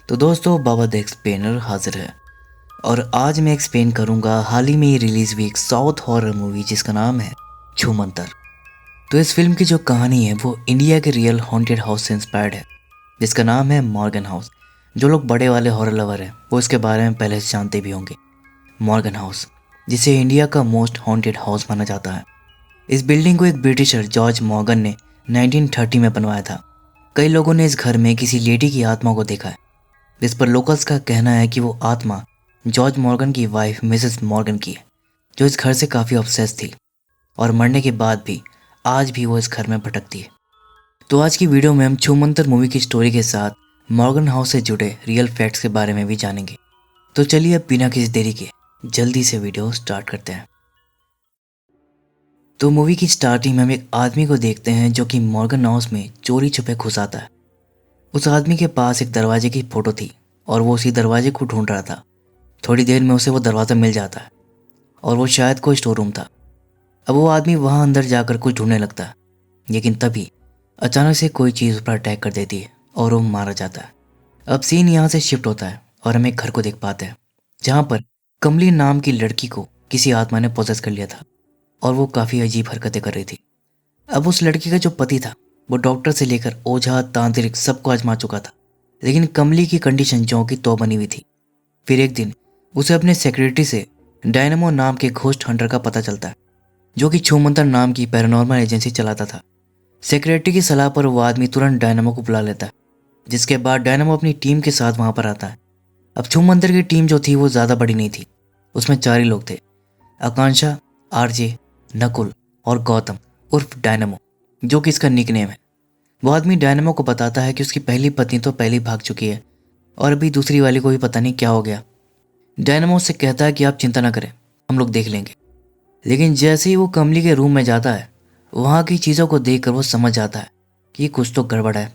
तो दोस्तों, बाबा the explainer हाजिर है और आज मैं एक्सप्लेन करूंगा हाल ही में ही रिलीज हुई एक साउथ हॉरर मूवी जिसका नाम है छूमंतर। तो इस फिल्म की जो कहानी है वो इंडिया के रियल हॉन्टेड हाउस से इंस्पायर्ड है जिसका नाम है मॉर्गन हाउस। जो लोग बड़े वाले हॉरर लवर हैं वो इसके बारे में पहले से जानते भी होंगे। मॉर्गन हाउस, जिसे इंडिया का मोस्ट हॉन्टेड हाउस माना जाता है। इस बिल्डिंग को एक ब्रिटिशर जॉर्ज मॉर्गन ने 1930 में बनवाया था। कई लोगों ने इस घर में किसी लेडी की आत्मा को देखा है, जिस पर लोकल्स का कहना है कि वो आत्मा जॉर्ज मॉर्गन की वाइफ मिसेस मॉर्गन की है, जो इस घर से काफ़ी ऑब्सेस थी और मरने के बाद भी आज भी वो इस घर में भटकती है। तो आज की वीडियो में हम छूमंतर मूवी की स्टोरी के साथ मॉर्गन हाउस से जुड़े रियल फैक्ट्स के बारे में भी जानेंगे। तो चलिए अब बिना किसी देरी के जल्दी से वीडियो स्टार्ट करते हैं। तो मूवी की स्टार्टिंग में हम एक आदमी को देखते हैं जो कि मॉर्गन हाउस में चोरी छुपे घुस आता है। उस आदमी के पास एक दरवाजे की फ़ोटो थी और वो उसी दरवाजे को ढूंढ रहा था। थोड़ी देर में उसे वो दरवाज़ा मिल जाता है और वो शायद कोई स्टोर रूम था। अब वो आदमी वहाँ अंदर जाकर कुछ ढूंढने लगता है, लेकिन तभी अचानक से कोई चीज़ उस पर अटैक कर देती है और वो मारा जाता है। अब सीन यहाँ से शिफ्ट होता है और हम एक घर को देख पाते हैं जहाँ पर कमली नाम की लड़की को किसी आत्मा ने पोजेस कर लिया था और वो काफ़ी अजीब हरकतें कर रही थी। अब उस लड़की का जो पति था वो डॉक्टर से लेकर ओझा तांत्रिक सबको आजमा चुका था, लेकिन कमली की कंडीशन ज्यों की त्यों बनी हुई थी। फिर एक दिन उसे अपने सेक्रेटरी से डायनामो नाम के घोस्ट हंटर का पता चलता है, जो कि छूमंतर नाम की पैरानॉर्मल एजेंसी चलाता था। सेक्रेटरी की सलाह पर वो आदमी तुरंत डायनामो को बुला लेता है, जिसके बाद डायनामो अपनी टीम के साथ वहाँ पर आता है। अब छूमंतर की टीम जो थी वो ज़्यादा बड़ी नहीं थी, उसमें 4 ही लोग थे, आकांक्षा, आरजे, नकुल और गौतम उर्फ डायनामो, जो कि इसका निकनेम है। वो आदमी डायनामो को बताता है कि उसकी पहली पत्नी तो पहले भाग चुकी है और अभी दूसरी वाली को भी पता नहीं क्या हो गया। डायनामो उससे कहता है कि आप चिंता ना करें, हम लोग देख लेंगे। लेकिन जैसे ही वो कमली के रूम में जाता है, वहाँ की चीज़ों को देखकर वो समझ जाता है कि कुछ तो गड़बड़ है।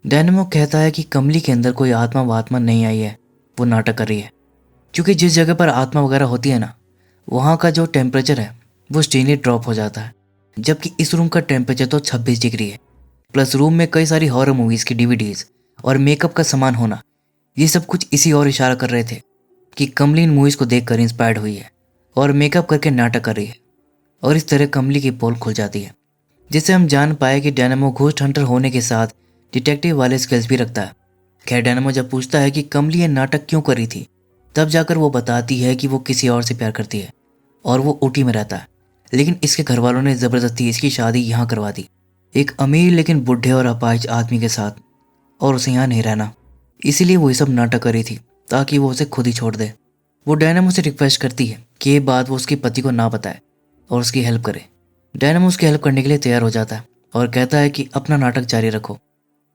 डायनामो कहता है कि कमली के अंदर कोई आत्मा वात्मा नहीं आई है, वो नाटक कर रही है। क्योंकि जिस जगह पर आत्मा वगैरह होती है ना, वहाँ का जो टेम्परेचर है वो स्टेनली ड्रॉप हो जाता है, जबकि इस रूम का टेम्परेचर तो 26 डिग्री है। प्लस रूम में कई सारी हॉरर मूवीज़ की डीवीडीज और मेकअप का सामान होना, ये सब कुछ इसी और इशारा कर रहे थे कि कमली इन मूवीज़ को देखकर इंस्पायर्ड हुई है और मेकअप करके नाटक कर रही है। और इस तरह कमली की पोल खुल जाती है, जिससे हम जान पाए कि डायनामो घोस्ट हंटर होने के साथ डिटेक्टिव वाले स्किल्स भी रखता है। खैर, डायनामो जब पूछता है कि कमली ये नाटक क्यों कर रही थी, तब जाकर वो बताती है कि वो किसी और से प्यार करती है और वो ऊटी में रहता है, लेकिन इसके घर वालों ने ज़बरदस्ती इसकी शादी यहाँ करवा दी, एक अमीर लेकिन बुढ़े और अपाहिज आदमी के साथ, और उसे यहाँ नहीं रहना। इसीलिए वो ये सब नाटक कर रही थी ताकि वो उसे खुद ही छोड़ दे। वो डायनामो से रिक्वेस्ट करती है कि ये बात वो उसके पति को ना बताए और उसकी हेल्प करे। डायनामो उसकी हेल्प करने के लिए तैयार हो जाता है और कहता है कि अपना नाटक जारी रखो।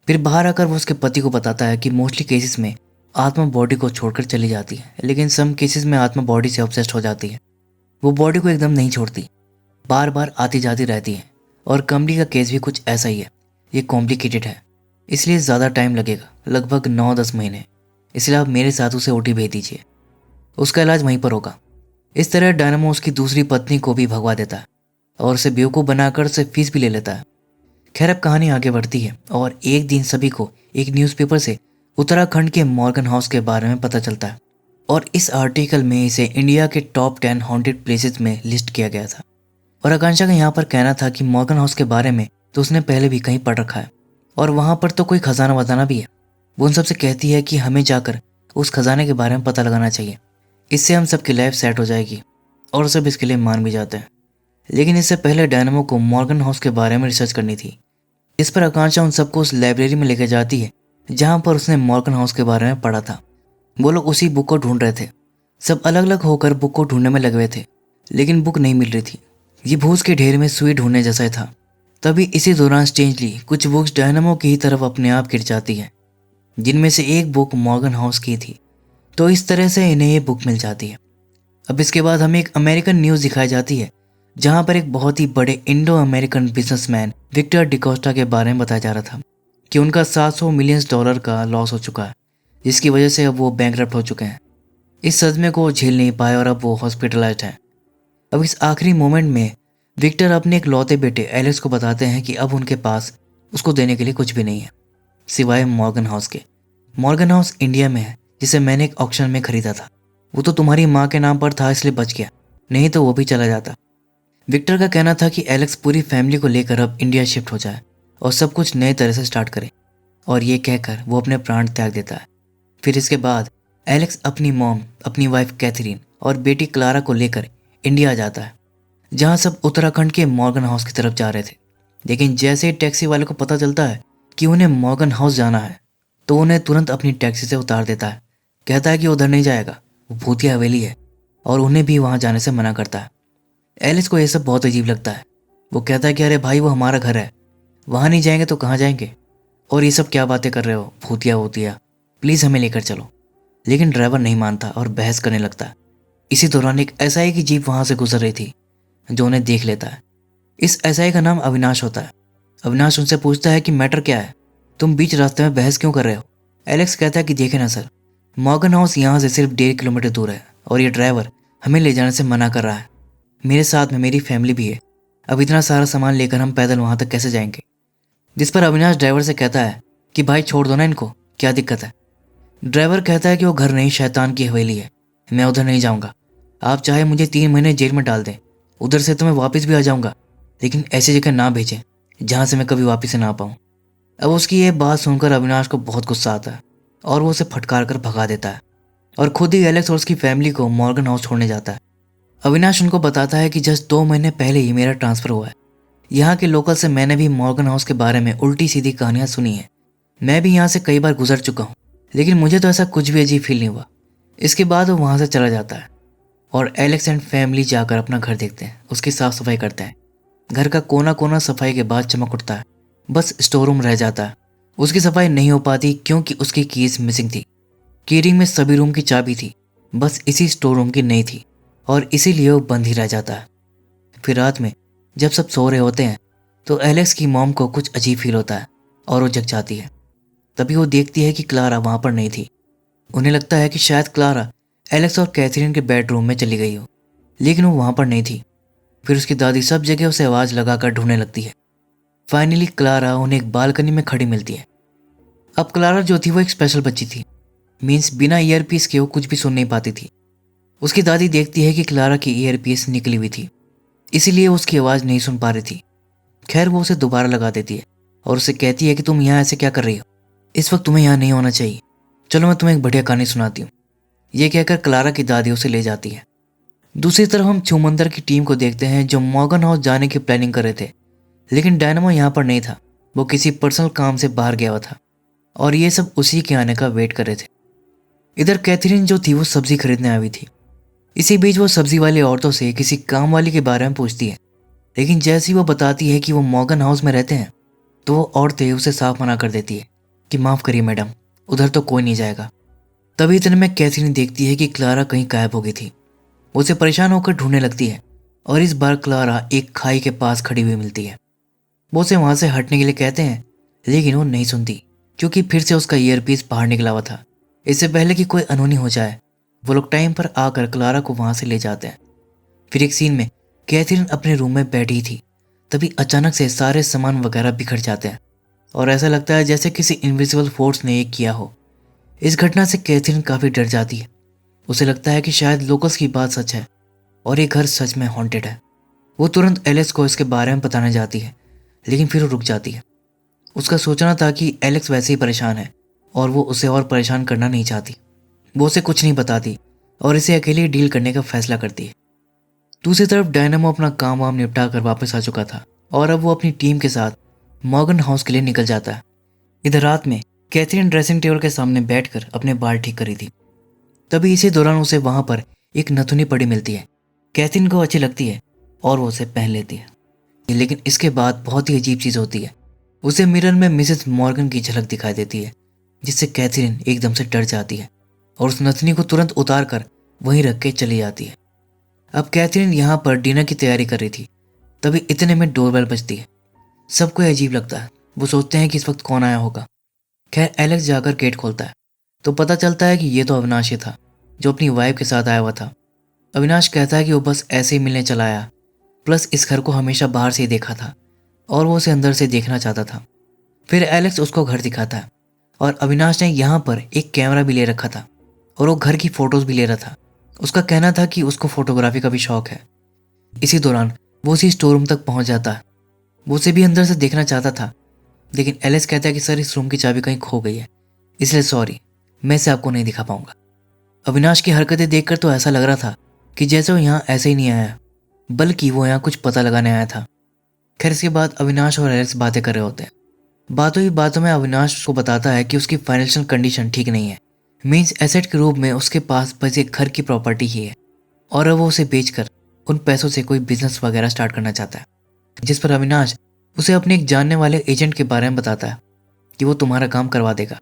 फिर बाहर आकर वो उसके पति को बताता है कि मोस्टली केसेस में आत्मा बॉडी को छोड़कर चली जाती है, लेकिन सम केसेस में आत्मा बॉडी से ऑब्सेस्ड हो जाती है। वो बॉडी को एकदम नहीं छोड़ती, बार बार आती जाती रहती है। और कमली का केस भी कुछ ऐसा ही है। ये कॉम्प्लिकेटेड है, इसलिए ज़्यादा टाइम लगेगा, लगभग 9-10 महीने। इसलिए आप मेरे साथ उसे ओटी भेज दीजिए, उसका इलाज वहीं पर होगा। इस तरह डायनामो उसकी दूसरी पत्नी को भी भगवा देता है और उसे बेवकूफ़ बनाकर उसे फीस भी ले लेता है। खैर, अब कहानी आगे बढ़ती है और एक दिन सभी को एक न्यूज़पेपर से उत्तराखंड के मॉर्गन हाउस के बारे में पता चलता है और इस आर्टिकल में इसे इंडिया के टॉप 10 हॉन्टेड प्लेसेस में लिस्ट किया गया था। और आकांक्षा का यहाँ पर कहना था कि मॉर्गन हाउस के बारे में तो उसने पहले भी कहीं पढ़ रखा है और वहाँ पर तो कोई खजाना वजाना भी है। वो उन सबसे कहती है कि हमें जाकर उस खजाने के बारे में पता लगाना चाहिए, इससे हम सबकी लाइफ सेट हो जाएगी, और सब इसके लिए मान भी जाते हैं। लेकिन इससे पहले डायनामो को मॉर्गन हाउस के बारे में रिसर्च करनी थी। इस पर आकांक्षा उन सबको उस लाइब्रेरी में लेकर जाती है जहाँ पर उसने मॉर्गन हाउस के बारे में पढ़ा था। वो लोग उसी बुक को ढूंढ रहे थे, सब अलग अलग होकर बुक को ढूंढने में लगे हुए थे, लेकिन बुक नहीं मिल रही थी। ये भूस के ढेर में सुई ढूंढने जैसा ही था। तभी इसी दौरान स्ट्रेंजली कुछ बुक्स डायनामो की ही तरफ अपने आप गिर जाती हैं, जिनमें से एक बुक मॉर्गन हाउस की थी। तो इस तरह से इन्हें ये बुक मिल जाती है। अब इसके बाद हमें एक अमेरिकन न्यूज़ दिखाई जाती है जहाँ पर एक बहुत ही बड़े Indo American businessman Victor D'Costa के बारे में बताया जा रहा था कि उनका $700 मिलियन का लॉस हो चुका है, जिसकी वजह से अब वो बैंकरप्ट हो चुके हैं। इस सदमे को वो झेल नहीं पाए और अब वो हॉस्पिटलाइज्ड हैं। अब इस आखिरी मोमेंट में विक्टर अपने एक लौते बेटे एलेक्स को बताते हैं कि अब उनके पास उसको देने के लिए कुछ भी नहीं है सिवाय मॉर्गन हाउस के, मॉर्गन हाउस इंडिया में है, जिसे मैंने एक ऑक्शन में खरीदा था। वो तो तुम्हारी माँ के नाम पर था इसलिए बच गया, नहीं तो वो भी चला जाता। विक्टर का कहना था कि एलेक्स पूरी फैमिली को लेकर अब इंडिया शिफ्ट हो जाए और सब कुछ नए तरह से स्टार्ट करे, और ये कहकर वो अपने प्राण त्याग देता है। फिर इसके बाद एलेक्स अपनी मॉम, अपनी वाइफ कैथरीन और बेटी क्लारा को लेकर इंडिया जाता है, जहाँ सब उत्तराखंड के मॉर्गन हाउस की तरफ जा रहे थे। लेकिन जैसे ही टैक्सी वाले को पता चलता है कि उन्हें मॉर्गन हाउस जाना है, तो उन्हें तुरंत अपनी टैक्सी से उतार देता है। कहता है कि उधर नहीं जाएगा, वो भूतिया हवेली है, और उन्हें भी वहाँ जाने से मना करता है। एलिस को यह सब बहुत अजीब लगता है। वो कहता है कि अरे भाई, वो हमारा घर है, वहाँ नहीं जाएंगे तो कहाँ जाएंगे, और ये सब क्या बातें कर रहे हो, भूतिया होतिया, प्लीज़ हमें लेकर चलो। लेकिन ड्राइवर नहीं मानता और बहस करने लगता है। इसी दौरान एक एसआई की जीप वहाँ से गुजर रही थी, जो उन्हें देख लेता है। इस एसआई का नाम अविनाश होता है। अविनाश उनसे पूछता है कि मैटर क्या है, तुम बीच रास्ते में बहस क्यों कर रहे हो। एलेक्स कहता है कि देखे ना सर, मॉर्गन हाउस यहाँ से सिर्फ 1.5 किलोमीटर दूर है, और ये ड्राइवर हमें ले जाने से मना कर रहा है। मेरे साथ में मेरी फैमिली भी है, अब इतना सारा सामान लेकर हम पैदल वहाँ तक कैसे जाएंगे। जिस पर अविनाश ड्राइवर से कहता है कि भाई छोड़ दो ना इनको, क्या दिक्कत है। ड्राइवर कहता है कि वो घर नहीं, शैतान की हवेली है, मैं उधर नहीं जाऊँगा। आप चाहे मुझे 3 महीने जेल में डाल दें, उधर से तो मैं वापस भी आ जाऊँगा, लेकिन ऐसी जगह ना भेजें जहाँ से मैं कभी वापस ना आ पाऊँ। अब उसकी ये बात सुनकर अविनाश को बहुत गुस्सा आता है और वो उसे फटकार कर भगा देता है, और खुद ही एलेक्स और उसकी फैमिली को मॉर्गन हाउस छोड़ने जाता है। अविनाश उनको बताता है कि जस्ट 2 महीने पहले ही मेरा ट्रांसफ़र हुआ है। यहाँ के लोकल से मैंने भी मॉर्गन हाउस के बारे में उल्टी सीधी कहानियाँ सुनी हैं। मैं भी यहाँ से कई बार गुजर चुका हूँ, लेकिन मुझे तो ऐसा कुछ भी अजीब फील नहीं हुआ। इसके बाद वो वहाँ से चला जाता है और एलेक्स एंड फैमिली जाकर अपना घर देखते हैं, उसकी साफ़ सफाई करते हैं। घर का कोना कोना सफाई के बाद चमक उठता है, बस स्टोर रूम रह जाता है। उसकी सफाई नहीं हो पाती क्योंकि उसकी कीज मिसिंग थी। की रिंग में सभी रूम की चाबी थी, बस इसी स्टोर रूम की नहीं थी, और इसीलिए वो बंद ही रह जाता है। फिर रात में जब सब सो रहे होते हैं तो एलेक्स की मॉम को कुछ अजीब फील होता है और वो जग जाती है। तभी वो देखती है कि क्लारा वहाँ पर नहीं थी। उन्हें लगता है कि शायद क्लारा एलेक्स और कैथरीन के बेडरूम में चली गई हो, लेकिन वो वहाँ पर नहीं थी। फिर उसकी दादी सब जगह उसे आवाज़ लगाकर ढूंढने लगती है। फाइनली क्लारा उन्हें एक बालकनी में खड़ी मिलती है। अब क्लारा जो थी वो एक स्पेशल बच्ची थी, मीन्स बिना ईयरपीस के वो कुछ भी सुन नहीं पाती थी। उसकी दादी देखती है कि क्लारा की ईयरपीस निकली हुई थी, इसीलिए उसकी आवाज़ नहीं सुन पा रही थी। खैर वो उसे दोबारा लगा देती है और उसे कहती है कि तुम यहाँ ऐसे क्या कर रही हो, इस वक्त तुम्हें यहाँ नहीं होना चाहिए, चलो मैं तुम्हें एक बढ़िया कहानी सुनाती हूँ। ये कहकर क्लारा की दादी उसे ले जाती है। दूसरी तरफ हम छूमंदर की टीम को देखते हैं, जो मॉर्गन हाउस जाने की प्लानिंग कर रहे थे, लेकिन डायनामो यहाँ पर नहीं था। वो किसी पर्सनल काम से बाहर गया हुआ था और ये सब उसी के आने का वेट कर रहे थे। इधर कैथरीन जो थी वो सब्जी खरीदने आई थी। इसी बीच वो सब्जी वाली औरतों से किसी काम वाली के बारे में पूछती है, लेकिन जैसी वो बताती है कि वो मॉर्गन हाउस में रहते हैं, तो वो औरतें उसे साफ मना कर देती है कि माफ़ करिए मैडम, उधर तो कोई नहीं जाएगा। तभी इतने में कैथरीन देखती है कि क्लारा कहीं गायब हो गई थी। उसे परेशान होकर ढूंढने लगती है और इस बार क्लारा एक खाई के पास खड़ी हुई मिलती है। वो उसे वहाँ से हटने के लिए कहते हैं, लेकिन वो नहीं सुनती क्योंकि फिर से उसका ईयरपीस बाहर निकला हुआ था। इससे पहले कि कोई अनहोनी हो जाए, वो लोग टाइम पर आकर क्लारा को वहाँ से ले जाते हैं। फिर एक सीन में कैथरीन अपने रूम में बैठी थी, तभी अचानक से सारे सामान वगैरह बिखर जाते हैं और ऐसा लगता है जैसे किसी इनविजिबल फोर्स ने ये किया हो। इस घटना से कैथरीन काफ़ी डर जाती है। उसे लगता है कि शायद लोकल्स की बात सच है और ये घर सच में हॉन्टेड है। वो तुरंत एलेक्स को इसके बारे में बताने जाती है, लेकिन फिर वो रुक जाती है। उसका सोचना था कि एलेक्स वैसे ही परेशान है और वो उसे और परेशान करना नहीं चाहती। वो उसे कुछ नहीं बताती और इसे अकेले डील करने का फैसला करती है। दूसरी तरफ डायनामो अपना काम वाम निपटा कर वापस आ चुका था और अब वो अपनी टीम के साथ मॉर्गन हाउस के लिए निकल जाता है। इधर रात में कैथरीन ड्रेसिंग टेबल के सामने बैठकर अपने बाल ठीक करी थी। तभी इसी दौरान उसे वहां पर एक नथुनी पड़ी मिलती है। कैथरीन को अच्छी लगती है और वो उसे पहन लेती है, लेकिन इसके बाद बहुत ही अजीब चीज़ होती है। उसे मिरर में मिसेस मॉर्गन की झलक दिखाई देती है, जिससे कैथरीन एकदम से डर जाती है और उस नथनी को तुरंत उतार कर वहीं रख के चली जाती है। अब कैथरीन यहाँ पर डिनर की तैयारी कर रही थी, तभी इतने में डोरबेल बजती है। सबको अजीब लगता है, वो सोचते हैं कि इस वक्त कौन आया होगा। खैर एलेक्स जाकर गेट खोलता है तो पता चलता है कि ये तो अविनाश ही था, जो अपनी वाइफ के साथ आया हुआ था। अविनाश कहता है कि वो बस ऐसे ही मिलने चला आया, प्लस इस घर को हमेशा बाहर से ही देखा था और वो उसे अंदर से देखना चाहता था। फिर एलेक्स उसको घर दिखाता है और अविनाश ने यहाँ पर एक कैमरा भी ले रखा था और वो घर की फोटोज भी ले रहा था। उसका कहना था कि उसको फोटोग्राफी का भी शौक है। इसी दौरान वो उसी स्टोर रूम तक पहुंच जाता है। वो उसे भी अंदर से देखना चाहता था, लेकिन एलिस कहता है कि सर इस रूम की चाबी कहीं खो गई है, इसलिए सॉरी, मैं इसे आपको नहीं दिखा पाऊंगा। अविनाश की हरकतें देखकर तो ऐसा लग रहा था कि जैसे वो यहाँ ऐसे ही नहीं आया, बल्कि वो यहाँ कुछ पता लगाने आया था। खैर इसके बाद अविनाश और एलेक्स बातें कर रहे होते हैं। बातों ही बातों में अविनाश उसको बताता है कि उसकी फाइनेंशियल कंडीशन ठीक नहीं है। मीन्स एसेट के रूप में उसके पास बस एक घर की प्रॉपर्टी ही है और अब वो उसे बेचकर उन पैसों से कोई बिजनेस वगैरह स्टार्ट करना चाहता है। जिस पर अविनाश उसे अपने एक जानने वाले एजेंट के बारे में बताता है कि वो तुम्हारा काम करवा देगा।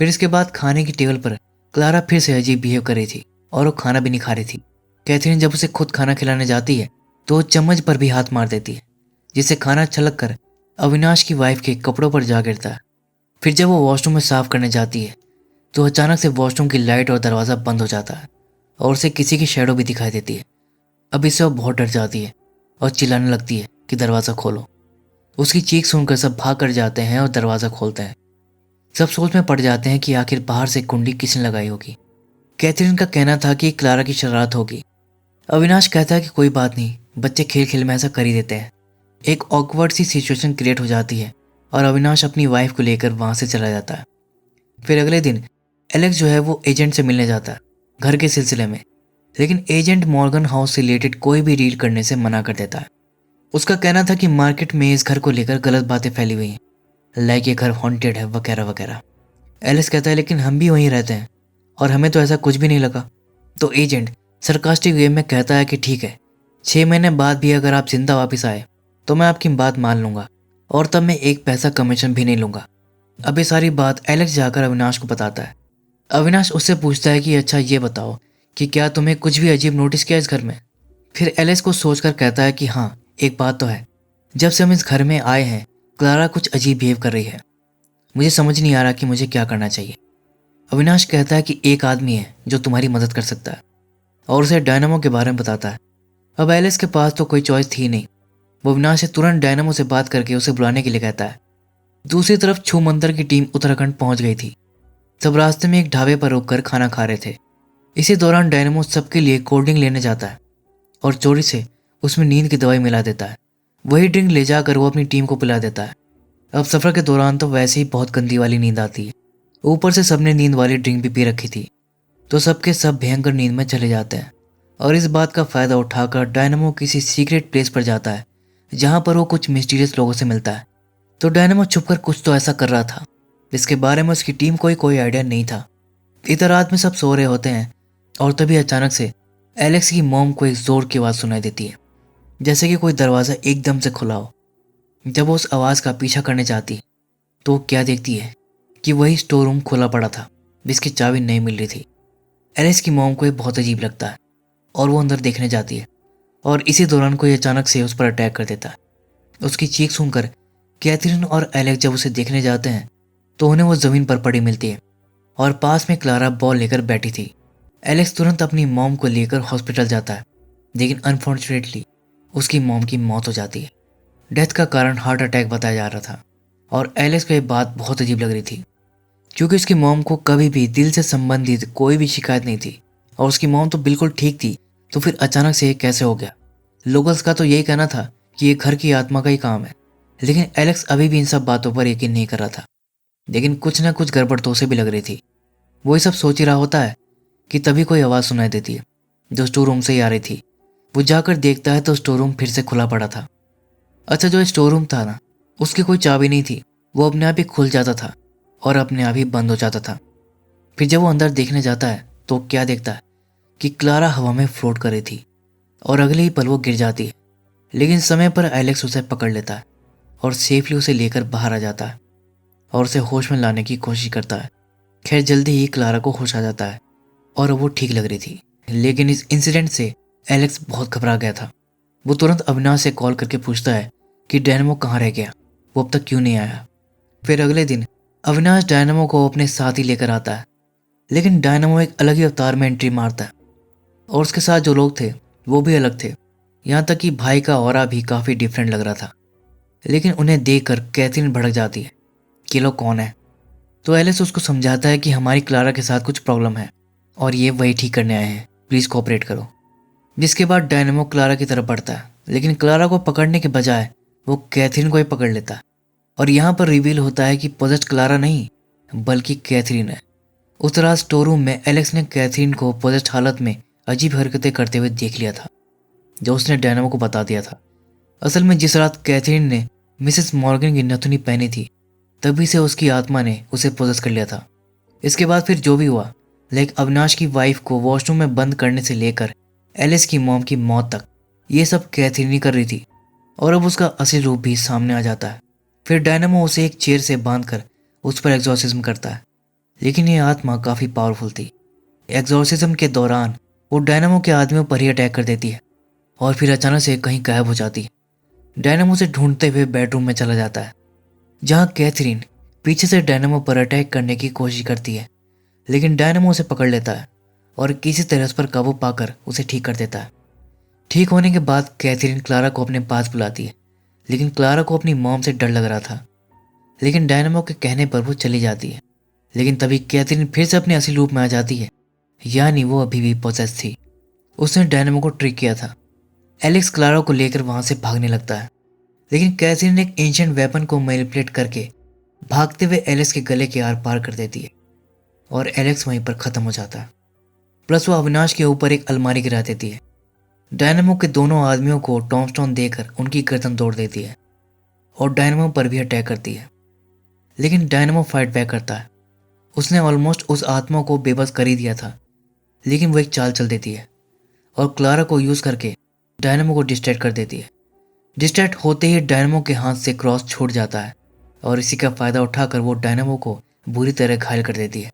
फिर इसके बाद खाने की टेबल पर क्लारा फिर से अजीब बिहेव कर रही थी और वो खाना भी नहीं खा रही थी। कैथरीन जब उसे खुद खाना खिलाने जाती है तो वो चम्मच पर भी हाथ मार देती है, जिससे खाना छलक कर अविनाश की वाइफ के कपड़ों पर जा गिरता है। फिर जब वो वॉशरूम में साफ करने जाती है तो अचानक से वॉशरूम की लाइट और दरवाज़ा बंद हो जाता है और उसे किसी की शैडो भी दिखाई देती है। अब इससे वो बहुत डर जाती है और चिल्लाने लगती है कि दरवाज़ा खोलो। उसकी चीख सुनकर सब भाग कर जाते हैं और दरवाज़ा खोलते हैं। सब सोच में पड़ जाते हैं कि आखिर बाहर से कुंडी किसने लगाई होगी। कैथरीन का कहना था कि क्लारा की शरारत होगी। अविनाश कहता है कि कोई बात नहीं, बच्चे खेल खेल में ऐसा कर ही देते हैं। एक ऑकवर्ड सी सिचुएशन क्रिएट हो जाती है और अविनाश अपनी वाइफ को लेकर वहाँ से चला जाता है। फिर अगले दिन एलेक्स जो है वो एजेंट से मिलने जाता है घर के सिलसिले में, लेकिन एजेंट मॉर्गन हाउस से रिलेटेड कोई भी डील करने से मना कर देता है। उसका कहना था कि मार्केट में इस घर को लेकर गलत बातें फैली हुई हैं, लाइक ये घर हॉन्टेड है वगैरह वगैरह। एलिस कहता है लेकिन हम भी वहीं रहते हैं और हमें तो ऐसा कुछ भी नहीं लगा। तो एजेंट सरकास्टिक वे में कहता है कि ठीक है, 6 महीने बाद भी अगर आप जिंदा वापस आए तो मैं आपकी बात मान लूंगा और तब मैं एक पैसा कमीशन भी नहीं लूंगा। अब ये सारी बात एलेक्स जाकर अविनाश को बताता है। अविनाश उससे पूछता है कि अच्छा ये बताओ कि क्या तुम्हें कुछ भी अजीब नोटिस किया इस घर में। फिर एलेक्स को सोचकर कहता है कि हाँ, एक बात तो है, जब से हम इस घर में आए हैं क्लारा कुछ अजीब बिहेव कर रही है। मुझे समझ नहीं आ रहा कि मुझे क्या करना चाहिए। अविनाश कहता है कि एक आदमी है जो तुम्हारी मदद कर सकता है और उसे डायनामो के बारे में बताता है। अब एलिस के पास तो कोई चॉइस थी नहीं। वो अविनाश से तुरंत डायनामो से बात करके उसे बुलाने के लिए कहता है। दूसरी तरफ छू मंदिर की टीम उत्तराखंड पहुंच गई थी। सब रास्ते में एक ढाबे पर रुककर खाना खा रहे थे। इसी दौरान डायनामो सबके लिए कोल्ड ड्रिंक लेने जाता है और चोरी से उसमें नींद की दवाई मिला देता है। वही ड्रिंक ले जाकर वो अपनी टीम को पिला देता है। अब सफ़र के दौरान तो वैसे ही बहुत गंदी वाली नींद आती है, ऊपर से सबने नींद वाली ड्रिंक भी पी रखी थी, तो सबके सब भयंकर नींद में चले जाते हैं। और इस बात का फ़ायदा उठाकर डायनामो किसी सीक्रेट प्लेस पर जाता है जहाँ पर वो कुछ मिस्टीरियस लोगों से मिलता है। तो डायनामो छुपकर कुछ तो ऐसा कर रहा था जिसके बारे में उसकी टीम को कोई आइडिया नहीं था। इधर रात में सब सो रहे होते हैं और तभी अचानक से एलेक्स की मॉम को एक जोर की आवाज़ सुनाई देती है, जैसे कि कोई दरवाज़ा एकदम से खुला हो। जब वो उस आवाज़ का पीछा करने जाती तो क्या देखती है कि वही स्टोर रूम खुला पड़ा था जिसकी चाबी नहीं मिल रही थी। एलिस की मॉम को ये बहुत अजीब लगता है और वो अंदर देखने जाती है और इसी दौरान कोई अचानक से उस पर अटैक कर देता है। उसकी चीख सुनकर कैथरीन और एलेक्स जब उसे देखने जाते हैं तो उन्हें वो ज़मीन पर पड़ी मिलती है और पास में क्लारा बॉल लेकर बैठी थी। एलेक्स तुरंत अपनी मॉम को लेकर हॉस्पिटल जाता है, लेकिन अनफॉर्चुनेटली उसकी मॉम की मौत हो जाती है। डेथ का कारण हार्ट अटैक बताया जा रहा था और एलेक्स को ये बात बहुत अजीब लग रही थी, क्योंकि उसकी मॉम को कभी भी दिल से संबंधित कोई भी शिकायत नहीं थी और उसकी मॉम तो बिल्कुल ठीक थी, तो फिर अचानक से ये कैसे हो गया। लोकल्स का तो यही कहना था कि ये घर की आत्मा का ही काम है, लेकिन एलेक्स अभी भी इन सब बातों पर यकीन नहीं कर रहा था। लेकिन कुछ ना कुछ गड़बड़ तो उसे भी लग रही थी। वो ये सब सोच ही रहा होता है कि तभी कोई आवाज़ सुनाई देती है जो स्टोर रूम से ही आ रही थी। वो जाकर देखता है तो स्टोर रूम फिर से खुला पड़ा था। अच्छा, जो स्टोर रूम था ना, उसकी कोई चाबी नहीं थी, वो अपने आप ही खुल जाता था और अपने आप ही बंद हो जाता था। फिर जब वो अंदर देखने जाता है तो क्या देखता है कि क्लारा हवा में फ्लोट कर रही थी और अगले ही पल वो गिर जाती है। लेकिन समय पर एलेक्स उसे पकड़ लेता है और सेफली उसे लेकर बाहर आ जाता है और उसे होश में लाने की कोशिश करता है। खैर जल्दी ही क्लारा को होश आ जाता है और वो ठीक लग रही थी, लेकिन इस इंसिडेंट से एलेक्स बहुत घबरा गया था। वो तुरंत अविनाश से कॉल करके पूछता है कि डायनामो कहाँ रह गया, वो अब तक क्यों नहीं आया। फिर अगले दिन अविनाश डायनामो को अपने साथ ही लेकर आता है, लेकिन डायनामो एक अलग ही अवतार में एंट्री मारता है और उसके साथ जो लोग थे वो भी अलग थे। यहाँ तक कि भाई का ऑरा भी काफ़ी डिफरेंट लग रहा था। लेकिन उन्हें देखकर कैथरीन भड़क जाती है कि लोग कौन है। तो एलिस उसको समझाता है कि हमारी क्लारा के साथ कुछ प्रॉब्लम है और ये वही ठीक करने आए हैं, प्लीज़ कोऑपरेट करो। जिसके बाद डायनेमो क्लारा की तरफ बढ़ता है, लेकिन क्लारा को पकड़ने के बजाय वो कैथरीन को ही पकड़ लेता है। और यहाँ पर रिवील होता है कि पोजेस्ड क्लारा नहीं बल्कि कैथरीन है। उस रात स्टोर रूम में एलेक्स ने कैथरीन को पोजेस्ड हालत में अजीब हरकतें करते हुए देख लिया था, जो उसने डायनेमो को बता दिया था। असल में जिस रात कैथरीन ने मिसेस मॉर्गन की नथुनी पहनी थी, तभी से उसकी आत्मा ने उसे पोजेस कर लिया था। इसके बाद फिर जो भी हुआ, लाइक अविनाश की वाइफ को वॉशरूम में बंद करने से लेकर एलिस की मॉम की मौत तक, ये सब कैथरीन ही कर रही थी। और अब उसका असली रूप भी सामने आ जाता है। फिर डायनामो उसे एक चेयर से बांधकर उस पर एग्जॉर्सिज्म करता है, लेकिन ये आत्मा काफ़ी पावरफुल थी। एग्जॉर्सिज्म के दौरान वो डायनामो के आदमियों पर ही अटैक कर देती है और फिर अचानक से कहीं गायब हो जाती है। डायनामो से ढूंढते हुए बेडरूम में चला जाता है, जहाँ कैथरीन पीछे से डायनामो पर अटैक करने की कोशिश करती है, लेकिन डायनामो उसे पकड़ लेता है और किसी तरह उस पर काबू पाकर उसे ठीक कर देता है। ठीक होने के बाद कैथरीन क्लारा को अपने पास बुलाती है, लेकिन क्लारा को अपनी मॉम से डर लग रहा था, लेकिन डायनामो के कहने पर वो चली जाती है। लेकिन तभी कैथरीन फिर से अपने असली रूप में आ जाती है, यानी वो अभी भी पोसेस थी। उसने डायनामो को ट्रिक किया था। एलेक्स क्लारा को लेकर वहां से भागने लगता है, लेकिन कैथरीन एक एंशिएंट वेपन को मैनिपुलेट करके भागते हुए एलेक्स के गले के आर पार कर देती है और एलेक्स वहीं पर खत्म हो जाता है। प्लस वो अविनाश के ऊपर एक अलमारी गिरा देती है। डायनामो के दोनों आदमियों को टॉमस्टोन देकर उनकी गर्दन तोड़ देती है और डायनामो पर भी अटैक करती है, लेकिन डायनामो फाइट बैक करता है। उसने ऑलमोस्ट उस आत्मा को बेबस कर ही दिया था, लेकिन वो एक चाल चल देती है और क्लारा को यूज करके डायनामो को डिस्ट्रैक्ट कर देती है। डिस्ट्रैक्ट होते ही डायनामो के हाथ से क्रॉस छूट जाता है और इसी का फायदा उठाकर वो डायनामो को बुरी तरह घायल कर देती है।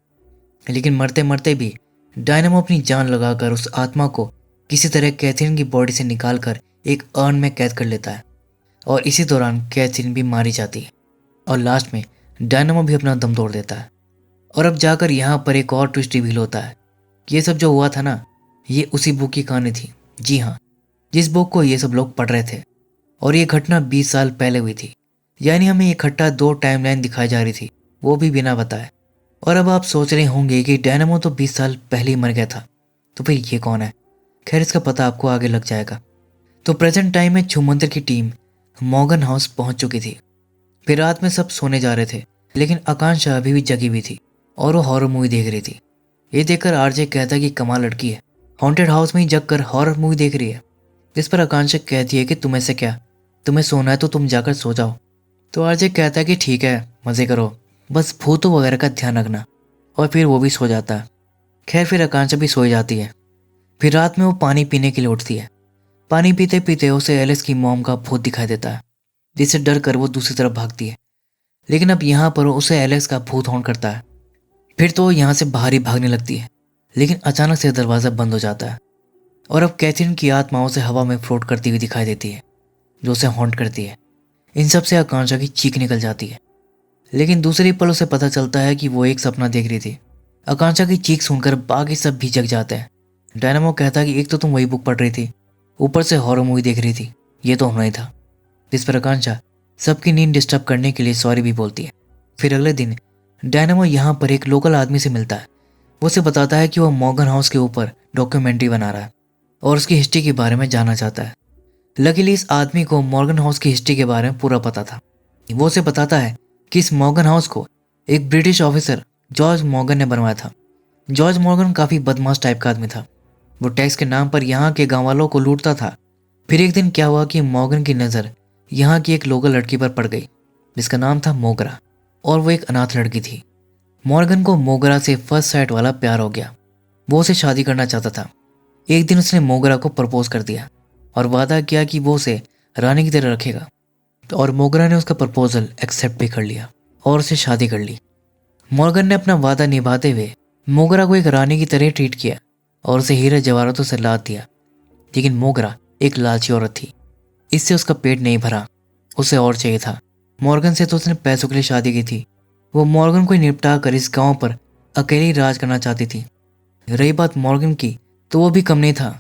लेकिन मरते मरते भी डायनामो अपनी जान लगाकर उस आत्मा को किसी तरह कैथरीन की बॉडी से निकालकर एक अर्न में कैद कर लेता है और इसी दौरान कैथरीन भी मारी जाती है और लास्ट में डायनामो भी अपना दम तोड़ देता है। और अब जाकर यहाँ पर एक और ट्विस्ट रिवील होता है। ये सब जो हुआ था ना, ये उसी बुक की कहानी थी। जी हाँ, जिस बुक को ये सब लोग पढ़ रहे थे, और ये घटना 20 साल पहले हुई थी। यानी हमें इकट्ठा 2 टाइमलाइन दिखाई जा रही थी, वो भी बिना बताए। और अब आप सोच रहे होंगे कि डायनामो तो 20 साल पहले ही मर गया था, तो फिर ये कौन है? खैर, इसका पता आपको आगे लग जाएगा। तो प्रेजेंट टाइम में छुमंतर की टीम मॉर्गन हाउस पहुंच चुकी थी। फिर रात में सब सोने जा रहे थे, लेकिन आकांक्षा अभी भी जगी हुई थी और वो हॉरर मूवी देख रही थी। ये देखकर आरजे कहता है कि कमाल लड़की है, हॉन्टेड हाउस में ही जगकर हॉरर मूवी देख रही है। इस पर आकांक्षा कहती है कि तुम्हें से क्या, तुम्हें सोना है तो तुम जाकर सो जाओ। तो आरजे कहता है कि ठीक है, मजे करो, बस भूतों वगैरह का ध्यान रखना। और फिर वो भी सो जाता है। खैर, फिर आकांक्षा भी सो जाती है। फिर रात में वो पानी पीने के लिए उठती है। पानी पीते पीते उसे एलिस की मॉम का भूत दिखाई देता है, जिससे डर कर वो दूसरी तरफ भागती है। लेकिन अब यहाँ पर उसे एलेक्स का भूत हॉन्ट करता है। फिर तो वो यहाँ से बाहर ही भागने लगती है, लेकिन अचानक से दरवाज़ा बंद हो जाता है और अब कैथरीन की आत्मा उसे हवा में फ्लोट करती हुई दिखाई देती है, जो उसे हॉन्ट करती है। इन सब से आकांक्षा की चीख निकल जाती है, लेकिन दूसरी पल उसे पता चलता है कि वो एक सपना देख रही थी। आकांक्षा की चीख सुनकर बाकी सब भी जग जाते हैं। डायनामो कहता है कि एक तो तुम वही बुक पढ़ रही थी, ऊपर से हॉरर मूवी देख रही थी, ये तो होना ही था। जिस पर आकांक्षा सबकी नींद डिस्टर्ब करने के लिए सॉरी भी बोलती है। फिर अगले दिन डायनामो यहाँ पर एक लोकल आदमी से मिलता है। वो उसे बताता है कि वो मॉर्गन हाउस के ऊपर डॉक्यूमेंट्री बना रहा है और उसकी हिस्ट्री के बारे में जानना चाहता है। लकीली इस आदमी को मॉर्गन हाउस की हिस्ट्री के बारे में पूरा पता था। वो उसे बताता है कि इस मॉर्गन हाउस को एक ब्रिटिश ऑफिसर जॉर्ज मॉर्गन ने बनवाया था। जॉर्ज मॉर्गन काफ़ी बदमाश टाइप का आदमी था। वो टैक्स के नाम पर यहाँ के गाँव वालों को लूटता था। फिर एक दिन क्या हुआ कि मॉर्गन की नज़र यहाँ की एक लोकल लड़की पर पड़ गई, जिसका नाम था मोगरा, और वो एक अनाथ लड़की थी। मॉर्गन को मोगरा से फर्स्ट साइट वाला प्यार हो गया। वो उसे शादी करना चाहता था। एक दिन उसने मोगरा को प्रपोज कर दिया और वादा किया कि वो उसे रानी की तरह रखेगा। और मोगरा ने उसका प्रपोजल एक्सेप्ट भी कर लिया और उसे शादी कर ली। मॉर्गन ने अपना वादा निभाते हुए मोगरा को एक रानी की तरह ट्रीट किया और उसे हीरे जवाहरातों से लाद दिया। लेकिन मोगरा एक लालची औरत थी, इससे उसका पेट नहीं भरा, उसे और चाहिए था। मॉर्गन से तो उसने पैसों के लिए शादी की थी। वो मॉर्गन को निपटा कर इस गांव पर अकेली राज करना चाहती थी। रही बात मॉर्गन की, तो वो भी कम नहीं था।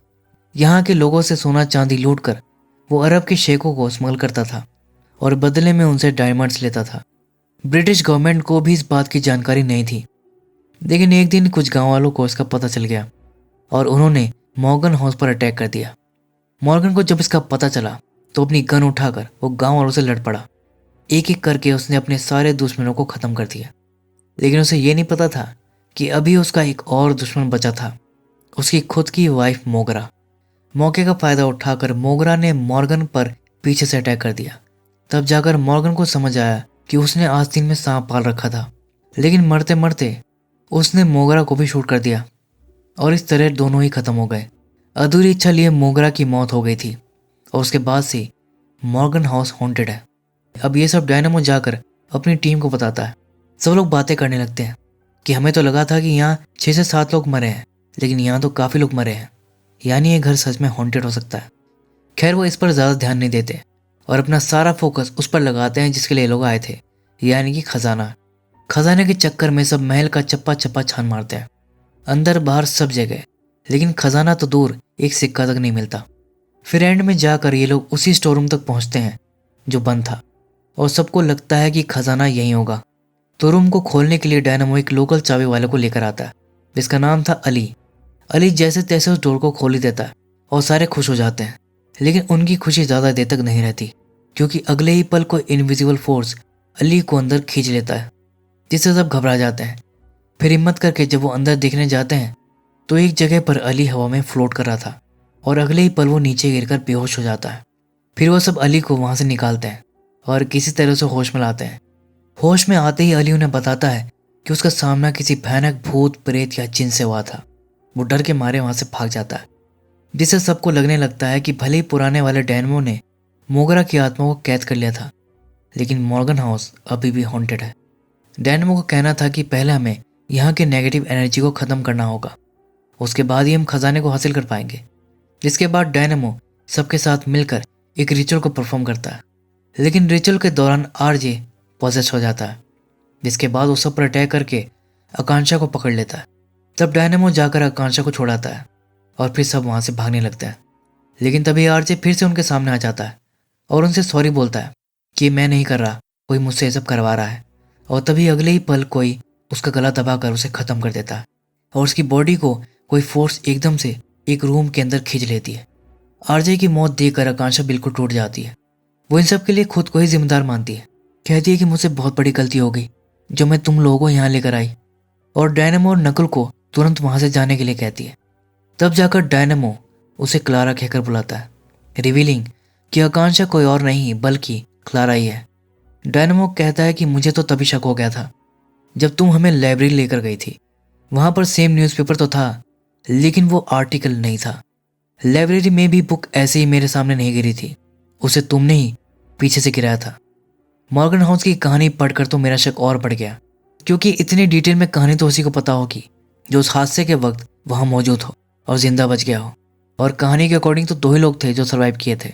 यहाँ के लोगों से सोना चांदी लूट कर वो अरब के शेखों को स्मगल करता था और बदले में उनसे डायमंड्स लेता था। ब्रिटिश गवर्नमेंट को भी इस बात की जानकारी नहीं थी, लेकिन एक दिन कुछ गांव वालों को इसका पता चल गया और उन्होंने मॉर्गन हाउस पर अटैक कर दिया। मॉर्गन को जब इसका पता चला तो अपनी गन उठाकर वो गांव वालों से लड़ पड़ा। एक एक करके उसने अपने सारे दुश्मनों को ख़त्म कर दिया, लेकिन उसे ये नहीं पता था कि अभी उसका एक और दुश्मन बचा था, उसकी खुद की वाइफ मोगरा। मौके का फ़ायदा उठाकर मोगरा ने मॉर्गन पर पीछे से अटैक कर दिया। तब जाकर मॉर्गन को समझ आया कि उसने आस्तीन में सांप पाल रखा था, लेकिन मरते मरते उसने मोगरा को भी शूट कर दिया और इस तरह दोनों ही खत्म हो गए। अधूरी इच्छा लिए मोगरा की मौत हो गई थी और उसके बाद से मॉर्गन हाउस हॉन्टेड है। अब ये सब डायनामो जाकर अपनी टीम को बताता है। सब लोग बातें करने लगते हैं कि हमें तो लगा था कि यहाँ 6 से 7 लोग मरे हैं, लेकिन यहाँ तो काफ़ी लोग मरे हैं, यानी ये घर सच में हॉन्टेड हो सकता है। खैर वो इस पर ज़्यादा ध्यान नहीं देते और अपना सारा फोकस उस पर लगाते हैं जिसके लिए लोग आए थे, यानी कि खजाना। खजाने के चक्कर में सब महल का चप्पा चप्पा छान मारते हैं, अंदर बाहर सब जगह, लेकिन खजाना तो दूर एक सिक्का तक नहीं मिलता। फिर एंड में जाकर ये लोग उसी स्टोर रूम तक पहुंचते हैं जो बंद था और सबको लगता है कि खजाना यहीं होगा। तो रूम को खोलने के लिए डायनामो एक लोकल चाबी वाले को लेकर आता है जिसका नाम था अली। अली जैसे तैसे उस डोर को खोल ही देता है और सारे खुश हो जाते हैं, लेकिन उनकी खुशी ज़्यादा देर तक नहीं रहती, क्योंकि अगले ही पल कोई इनविजिबल फोर्स अली को अंदर खींच लेता है, जिससे सब घबरा जाते हैं। फिर हिम्मत करके जब वो अंदर देखने जाते हैं तो एक जगह पर अली हवा में फ्लोट कर रहा था और अगले ही पल वो नीचे गिरकर बेहोश हो जाता है। फिर वो सब अली को वहाँ से निकालते हैं और किसी तरह से होश में लाते हैं। होश में आते ही अली उन्हें बताता है कि उसका सामना किसी भयानक भूत प्रेत या जिन से हुआ था। वो डर के मारे वहाँ से भाग जाता है, जिससे सबको लगने लगता है कि भले ही पुराने वाले डायनामो ने मोगरा की आत्मा को कैद कर लिया था, लेकिन मॉर्गन हाउस अभी भी हॉन्टेड है। डायनामो को कहना था कि पहले हमें यहाँ के नेगेटिव एनर्जी को ख़त्म करना होगा, उसके बाद ही हम खजाने को हासिल कर पाएंगे। जिसके बाद डायनामो सबके साथ मिलकर एक रिचुअल को परफॉर्म करता है, लेकिन रिचुअल के दौरान आरजे पॉसेस हो जाता है, जिसके बाद वो सब पर अटैक करके आकांक्षा को पकड़ लेता है। तब डायनामो जाकर आकांक्षा को छोड़ाता है और फिर सब वहाँ से भागने लगते हैं, लेकिन तभी आरजे फिर से उनके सामने आ जाता है और उनसे सॉरी बोलता है कि मैं नहीं कर रहा, कोई मुझसे ये सब करवा रहा है। और तभी अगले ही पल कोई उसका गला दबाकर उसे ख़त्म कर देता है और उसकी बॉडी को कोई फोर्स एकदम से एक रूम के अंदर खींच लेती है। आरजे की मौत देखकर आकांक्षा बिल्कुल टूट जाती है। वो इन सब के लिए खुद को ही जिम्मेदार मानती है, कहती है कि मुझसे बहुत बड़ी गलती हो गई जो मैं तुम लोगों को यहाँ लेकर आई, और डायनामो और नकुल को तुरंत वहाँ से जाने के लिए कहती है। तब जाकर डायनामो उसे क्लारा कहकर बुलाता है, रिवीलिंग कि आकांक्षा कोई और नहीं बल्कि क्लारा ही है। डायनामो कहता है कि मुझे तो तभी शक हो गया था जब तुम हमें लाइब्रेरी लेकर गई थी। वहाँ पर सेम न्यूज़पेपर तो था, लेकिन वो आर्टिकल नहीं था। लाइब्रेरी में भी बुक ऐसे ही मेरे सामने नहीं गिरी थी, उसे तुमने ही पीछे से गिराया था। मॉर्गन हाउस की कहानी पढ़कर तो मेरा शक और बढ़ गया, क्योंकि इतनी डिटेल में कहानी तो उसी को पता होगी जो उस हादसे के वक्त वहाँ मौजूद हो और जिंदा बच गया हो। और कहानी के अकॉर्डिंग तो 2 ही लोग थे जो सर्वाइव किए थे,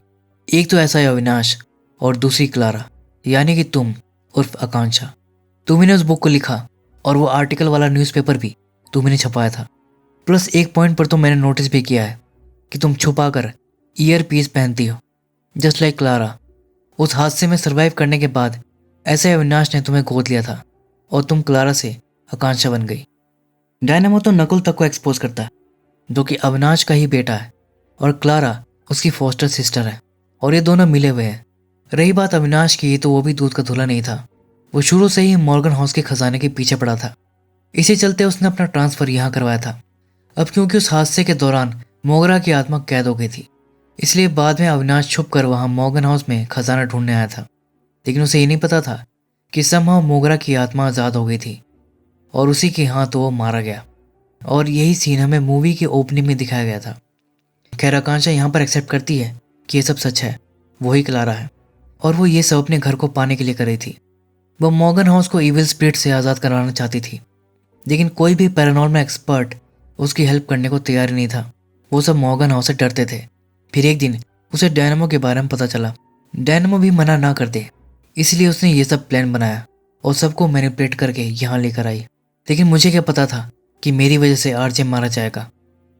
एक तो ऐसा है अविनाश और दूसरी क्लारा, यानी कि तुम उर्फ आकांक्षा। तुम्ही ने उस बुक को लिखा और वो आर्टिकल वाला न्यूज़पेपर भी तुम्ही ने छपाया था। प्लस एक पॉइंट पर तो मैंने नोटिस भी किया है कि तुम छुपा कर ईयर पीस पहनती हो, जस्ट लाइक क्लारा। उस हादसे में सर्वाइव करने के बाद ऐसे अविनाश ने तुम्हें गोद लिया था और तुम क्लारा से आकांक्षा बन गई। डायनामो तो नकुल तक को एक्सपोज करता है, जो कि अविनाश का ही बेटा है और क्लारा उसकी फोस्टर सिस्टर है, और ये दोनों मिले हुए हैं। रही बात अविनाश की, तो वो भी दूध का धुला नहीं था। वो शुरू से ही मॉर्गन हाउस के खजाने के पीछे पड़ा था, इसी चलते उसने अपना ट्रांसफ़र यहाँ करवाया था। अब क्योंकि उस हादसे के दौरान मोगरा की आत्मा कैद हो गई थी, इसलिए बाद में अविनाश छुप कर वहाँ मॉर्गन हाउस में खजाना ढूंढने आया था। लेकिन उसे ये नहीं पता था कि समहाउ मोगरा की आत्मा आज़ाद हो गई थी और उसी के हाथ वो मारा गया। और यही सीन हमें मूवी के ओपनिंग में दिखाया गया था। खैर आकांक्षा यहाँ पर एक्सेप्ट करती है कि ये सब सच है, वही क्लारा है, और वो ये सब अपने घर को पाने के लिए कर रही थी। वो मॉर्गन हाउस को इविल स्पिरिट से आज़ाद कराना चाहती थी, लेकिन कोई भी पैरानॉर्मल एक्सपर्ट उसकी हेल्प करने को तैयार नहीं था। वो सब मॉर्गन हाउस से डरते थे। फिर एक दिन उसे डायनामो के बारे में पता चला। डायनामो भी मना ना कर दे, इसलिए उसने ये सब प्लान बनाया और सबको मैनिपुलेट करके यहाँ लेकर आई। लेकिन मुझे क्या पता था कि मेरी वजह से आरजे मारा जाएगा।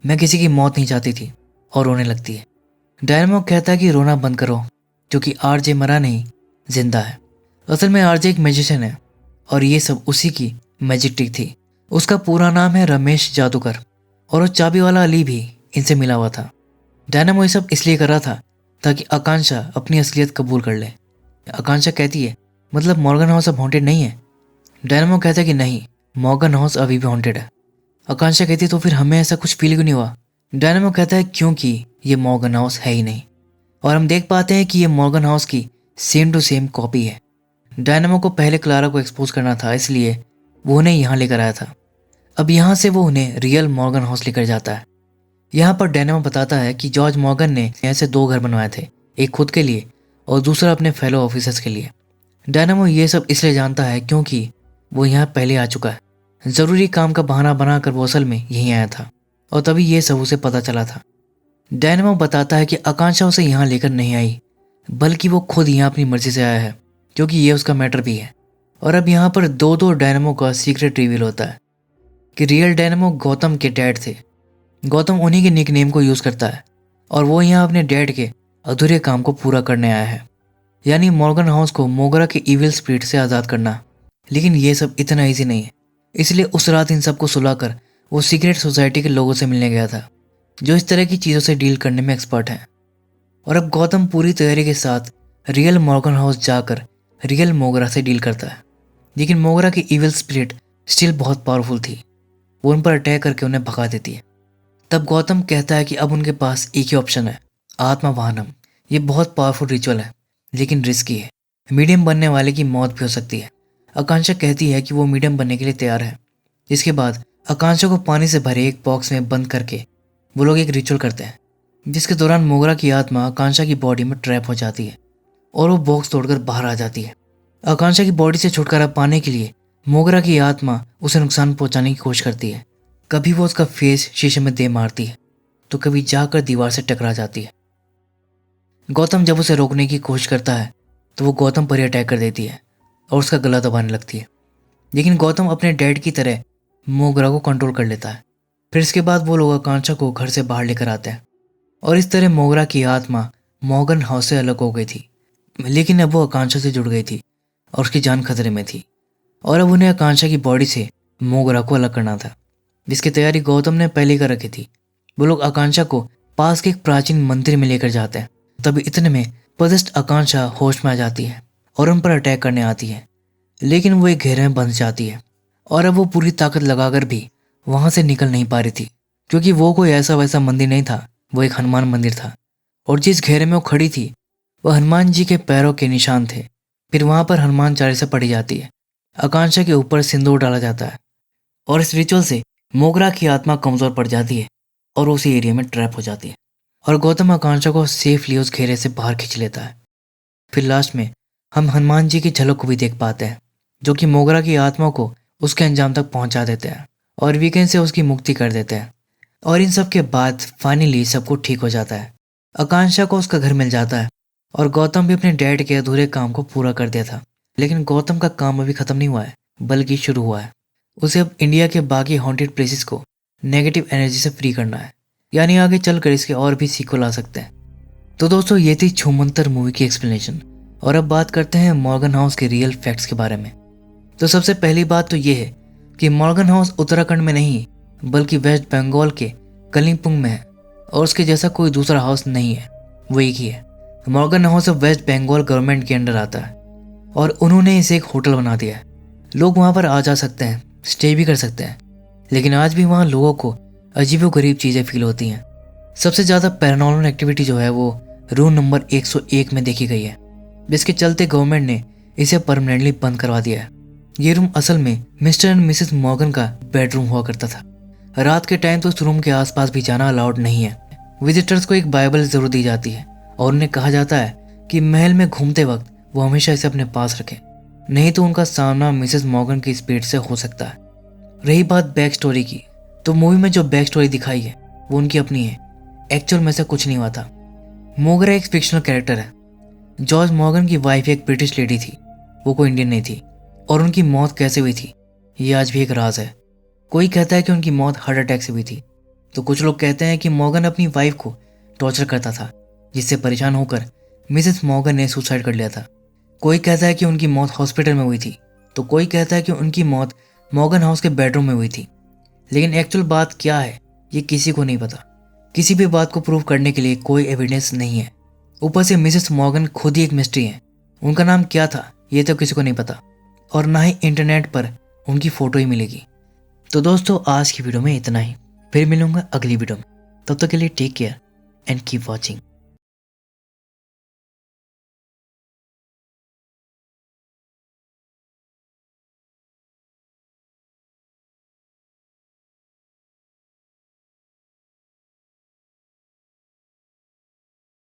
मैं किसी की मौत नहीं चाहती थी, और रोने लगती है। डायनामो कहता है कि रोना बंद करो, क्योंकि आरजे मरा नहीं, जिंदा है। असल में आरजे एक मैजिशियन है और ये सब उसी की मैजिक ट्रिक थी। उसका पूरा नाम है रमेश जादूगर और वो चाबी वाला अली भी इनसे मिला हुआ था। डायनामो ये सब इसलिए कर रहा था ताकि आकांक्षा अपनी असलियत कबूल कर ले। आकांक्षा कहती है मतलब मॉर्गन हाउस अब हॉन्टेड नहीं है। डायनामो कहता है कि नहीं, मॉर्गन हाउस अभी भी हॉन्टेड है। आकांक्षा कहती है तो फिर हमें ऐसा कुछ फील क्यों नहीं हुआ। डायनामो कहता है क्योंकि ये मॉर्गन हाउस है ही नहीं। और हम देख पाते हैं कि ये मॉर्गन हाउस की सेम टू सेम कॉपी है। डायनामो को पहले क्लारा को एक्सपोज करना था, इसलिए वो उन्हें यहाँ लेकर आया था। अब यहाँ से वो उन्हें रियल मॉर्गन हाउस लेकर जाता है। यहाँ पर डायनामो बताता है कि जॉर्ज मॉर्गन ने ऐसे 2 घर बनवाए थे, एक खुद के लिए और दूसरा अपने फेलो ऑफिसर्स के लिए। डायनामो ये सब इसलिए जानता है क्योंकि वो यहाँ पहले आ चुका है। ज़रूरी काम का बहाना बनाकर वो असल में यहीं आया था और तभी ये सब उसे पता चला था। डायनामो बताता है कि आकांक्षा उसे यहाँ लेकर नहीं आई, बल्कि वो खुद यहाँ अपनी मर्जी से आया है, क्योंकि ये उसका मैटर भी है। और अब यहाँ पर दो डायनामो का सीक्रेट रिवील होता है कि रियल डायनामो गौतम के डैड थे। गौतम उन्हीं के निकनेम को यूज़ करता है और वो यहाँ अपने डैड के अधूरे काम को पूरा करने आया है, यानी मॉर्गन हाउस को मोगरा के इविल स्पिरिट से आज़ाद करना। लेकिन ये सब इतना ईजी नहीं है, इसलिए उस रात इन सबको सुलाकर वो सीक्रेट सोसाइटी के लोगों से मिलने गया था, जो इस तरह की चीज़ों से डील करने में एक्सपर्ट हैं। और अब गौतम पूरी तैयारी के साथ रियल मॉर्गन हाउस जाकर रियल मोगरा से डील करता है। लेकिन मोगरा की इविल स्पिरिट स्टिल बहुत पावरफुल थी, वो उन पर अटैक करके उन्हें भगा देती है। तब गौतम कहता है कि अब उनके पास एक ही ऑप्शन है, आत्मा वाहनम। ये बहुत पावरफुल रिचुअल है लेकिन रिस्की है, मीडियम बनने वाले की मौत भी हो सकती है। आकांक्षा कहती है कि वो मीडियम बनने के लिए तैयार है। इसके बाद आकांक्षा को पानी से भरे एक बॉक्स में बंद करके वो लोग एक रिचुअल करते हैं, जिसके दौरान मोगरा की आत्मा आकांक्षा की बॉडी में ट्रैप हो जाती है और वो बॉक्स तोड़कर बाहर आ जाती है। आकांक्षा की बॉडी से छुटकारा पाने के लिए मोगरा की आत्मा उसे नुकसान पहुंचाने की कोशिश करती है। कभी वो उसका फेस शीशे में दे मारती है तो कभी जाकर दीवार से टकरा जाती है। गौतम जब उसे रोकने की कोशिश करता है तो वो गौतम पर ही अटैक कर देती है और उसका गला दबाने लगती है। लेकिन गौतम अपने डैड की तरह मोगरा को कंट्रोल कर लेता है। फिर इसके बाद वो लोग आकांक्षा को घर से बाहर लेकर आते हैं और इस तरह मोगरा की आत्मा मॉर्गन हाउस से अलग हो गई थी। लेकिन अब वो आकांक्षा से जुड़ गई थी और उसकी जान खतरे में थी और अब उन्हें आकांक्षा की बॉडी से मोगरा को अलग करना था, जिसकी तैयारी गौतम ने पहले कर रखी थी। वो लोग आकांक्षा को पास के एक प्राचीन मंदिर में लेकर जाते हैं। तभी इतने में पॉजेस्ड आकांक्षा होश में आ जाती है और उन पर अटैक करने आती है, लेकिन वो एक घेरे में बंध जाती है और अब वो पूरी ताकत लगाकर भी वहां से निकल नहीं पा रही थी, क्योंकि वो कोई ऐसा वैसा मंदिर नहीं था, वो एक हनुमान मंदिर था। और जिस घेरे में वो खड़ी थी वह हनुमान जी के पैरों के निशान थे। फिर वहां पर हनुमान चालीसा पढ़ी जाती है, आकांक्षा के ऊपर सिंदूर डाला जाता है और इस रिचुअल से मोगरा की आत्मा कमजोर पड़ जाती है और उसी एरिया में ट्रैप हो जाती है और गौतम आकांक्षा को सेफली उस घेरे से बाहर खींच लेता है। फिर लास्ट में हम हनुमान जी की झलक को भी देख पाते हैं, जो कि मोगरा की आत्मा को उसके अंजाम तक पहुंचा देते हैं और वीकेंड से उसकी मुक्ति कर देते हैं। और इन सब के बाद फाइनली सब कुछ ठीक हो जाता है। आकांक्षा को उसका घर मिल जाता है और गौतम भी अपने डैड के अधूरे काम को पूरा कर दिया था। लेकिन गौतम का काम अभी खत्म नहीं हुआ है, बल्कि शुरू हुआ है। उसे अब इंडिया के बाकी हॉन्टेड प्लेसेस को नेगेटिव एनर्जी से फ्री करना है, यानी आगे चलकर इसके और भी सीक्वल आ सकते हैं। तो दोस्तों ये थी छूमंतर मूवी की एक्सप्लेनेशन। और अब बात करते हैं मॉर्गन हाउस के रियल फैक्ट्स के बारे में। तो सबसे पहली बात तो ये है कि मॉर्गन हाउस उत्तराखंड में नहीं बल्कि वेस्ट बंगाल के कलिम्पोंग में है और उसके जैसा कोई दूसरा हाउस नहीं है, वो एक ही है। मॉर्गन हाउस अब वेस्ट बंगाल गवर्नमेंट के अंडर आता है और उन्होंने इसे एक होटल बना दिया है। लोग वहाँ पर आ जा सकते हैं, स्टे भी कर सकते हैं, लेकिन आज भी वहाँ लोगों को अजीबोगरीब चीज़ें फील होती हैं। सबसे ज़्यादा पैरानॉर्मल एक्टिविटी जो है वो रूम नंबर 101 में देखी गई है, जिसके चलते गवर्नमेंट ने इसे परमानेंटली बंद करवा दिया है। ये रूम असल में मिस्टर एंड मिसेस मॉर्गन का बेडरूम हुआ करता था। रात के टाइम तो उस रूम के आसपास भी जाना अलाउड नहीं है। विजिटर्स को एक बाइबल जरूर दी जाती है और उन्हें कहा जाता है कि महल में घूमते वक्त वो हमेशा इसे अपने पास रखें, नहीं तो उनका सामना मिसेस मॉर्गन की स्पीड से हो सकता है। रही बात बैक स्टोरी की, तो मूवी में जो बैक स्टोरी दिखाई है वो उनकी अपनी है। एक्चुअल में से कुछ नहीं हुआ था। मोगरा एक फिक्शनल कैरेक्टर है। जॉर्ज मॉर्गन की वाइफ एक ब्रिटिश लेडी थी, वो कोई इंडियन नहीं थी। और उनकी मौत कैसे हुई थी ये आज भी एक राज है। कोई कहता है कि उनकी मौत हार्ट अटैक से हुई थी, तो कुछ लोग कहते हैं कि मॉर्गन अपनी वाइफ को टॉर्चर करता था, जिससे परेशान होकर मिसेस मॉर्गन ने सुसाइड कर लिया था। कोई कहता है कि उनकी मौत हॉस्पिटल में हुई थी, तो कोई कहता है कि उनकी मौत मॉर्गन हाउस के बेडरूम में हुई थी, लेकिन एक्चुअल बात क्या है ये किसी को नहीं पता। किसी भी बात को प्रूव करने के लिए कोई एविडेंस नहीं है। ऊपर से मिसेस मॉर्गन खुद ही एक मिस्ट्री है। उनका नाम क्या था ये तो किसी को नहीं पता, और ना ही इंटरनेट पर उनकी फ़ोटो ही मिलेगी। तो दोस्तों आज की वीडियो में इतना ही, फिर मिलूंगा अगली वीडियो में। तब तक के लिए take care and keep watching.